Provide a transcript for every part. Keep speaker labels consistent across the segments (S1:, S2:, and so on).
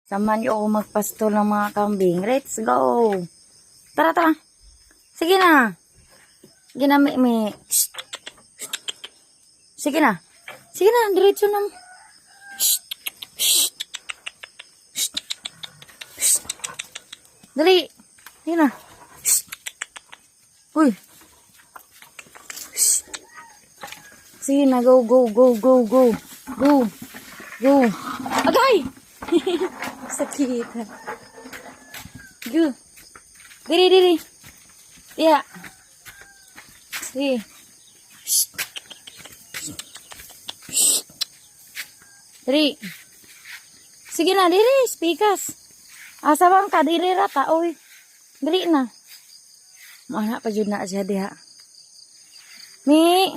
S1: Samahan niyo ako magpasto ng mga kambing. Let's go! Tara, tara. Sige na. Sige na, mi. Sige na. Sige na, diretso na. Dali. Sige na. Uy. Sige na, go, go, go, go, go. Go. Go. Agay! Sakit. Go. Diri, diri. Yeah. Sige. Diri. Sige na, diri. Spikas. Asa bang ka? Diri rata, oy. Diri na. Mana pa jud na siya diha. Mi.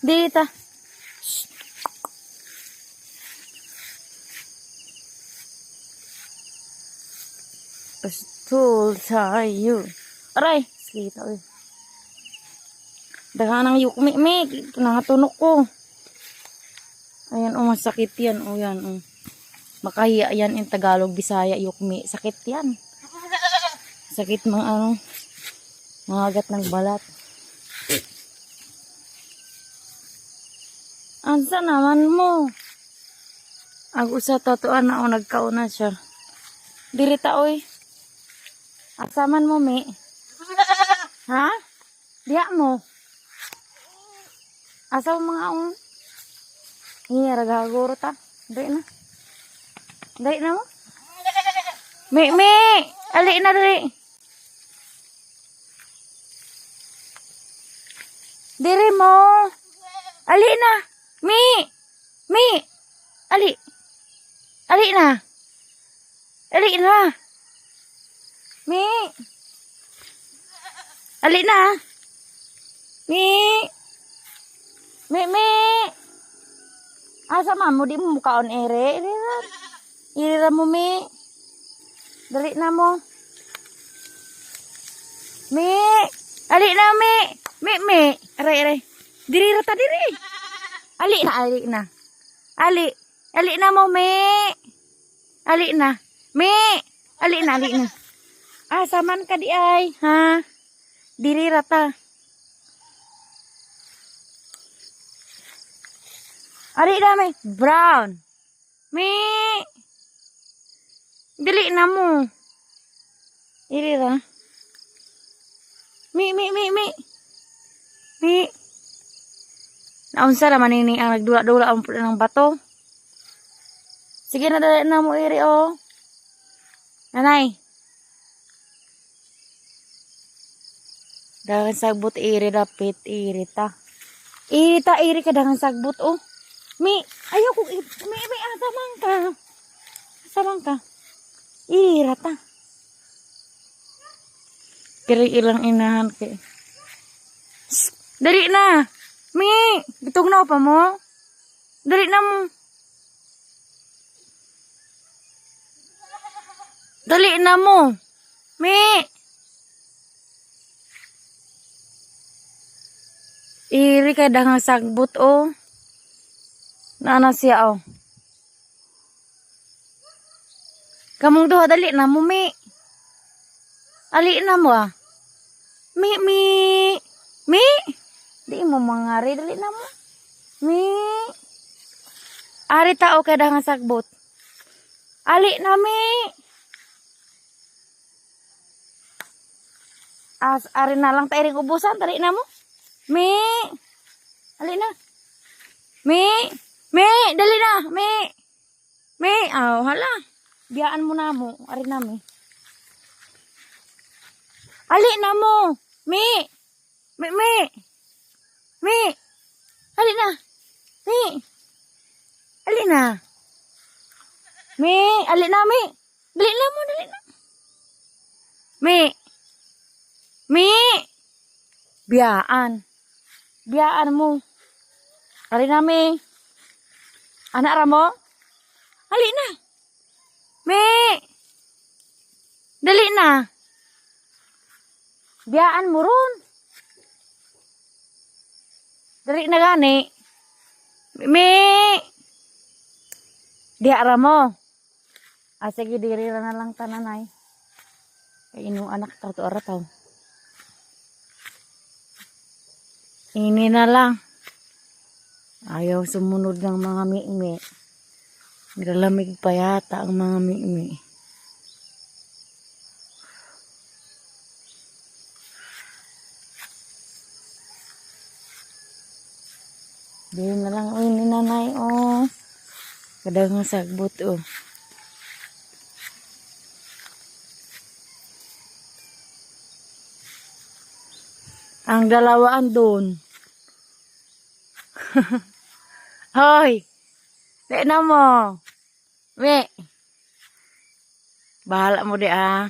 S1: Diri ta. Pastul tayo. Aray, kita oy. Daganang yukmi, mi. Nangatunok ko. Ayan, oh, masakit yan. Oh, yan, oh. Makahiya yan in Tagalog, Bisaya, yukmi. Sakit yan. Sakit mga ano, mga agat ng balat. Ansa naman mo? Ako sa tatuan na, oh, nagkauna siya. Dirita, oy. Asaman mo, mi? Ha? Diya mo? Asa mo mga on? Iya, ragaguro ta. Dahil na. Dahil na mo? Mi! Ali na, dali. Diri mo. Ali na. Mi! Ali. Ali na. Ali na. Mi! Ali na. Mi! Asa man mo di mo mukaon ere. Irira mo, mi. Dali na mo. Mi. Ali na, mi. Mi. Aray. Diri rata diri. Ali na. Ali na mo, mi. Ali na. Mi. Ali na. Asa man ka di ay, ha? Diri rata. Ali na, mi. Brown. Mi. Dili na mo. Irira. Mi. Naunsa naman ini ang nagdula-dula ang puno ng bato. Sige na, dali na mo, iri, oh. Nanay. Dagan sagbot, iri, dapit, iri ta. Iri ka, dagan sagbot, oh. Mi, ayaw ko, mi, asamang ka. Ira ta. Kiri ilang inahan kay. Dali na. Mi, bitog na pa mo. Dali na mo. Dali na mo. Mi. Iri ka dagang sagbot, oh. Naana siya, oh. Kamong duha, dali na mo, mi. Ali na mo, ah. Mi. Di mo mangari, dali na mo. Mi. Ari tao kada nga sagbot. Ali na, mi. Ari na lang tairing ubusan, dali na mo. Mi. Ali na. Mi, dali na, mi. Hala. Biyaan mo na mo. Ari na, mi. Ali na mo. Mi. Ali na. Mi. Ali na. Mi. Ali na, mi. Dali na mo, dali na. Mi. Biyaan mo. Ali na, mi. Anak ramo. Ali na. Mi. Dali na. Biyaan mo ron. Dali na gani. Mi. Di ara mo. Ah, sige, diri ra na lang tananay. Kay inong anak taw to ara taw. Ini na lang. Ayaw sumunod ng mga mi-mi. Nilalamig pa yata ang mga mi-mi. Di na lang, uy, ni nanay, oh. Kadagang sagbot, oh. Ang dalawa andun. Hoy! Di na mo. Me. Bahala mo di, ah.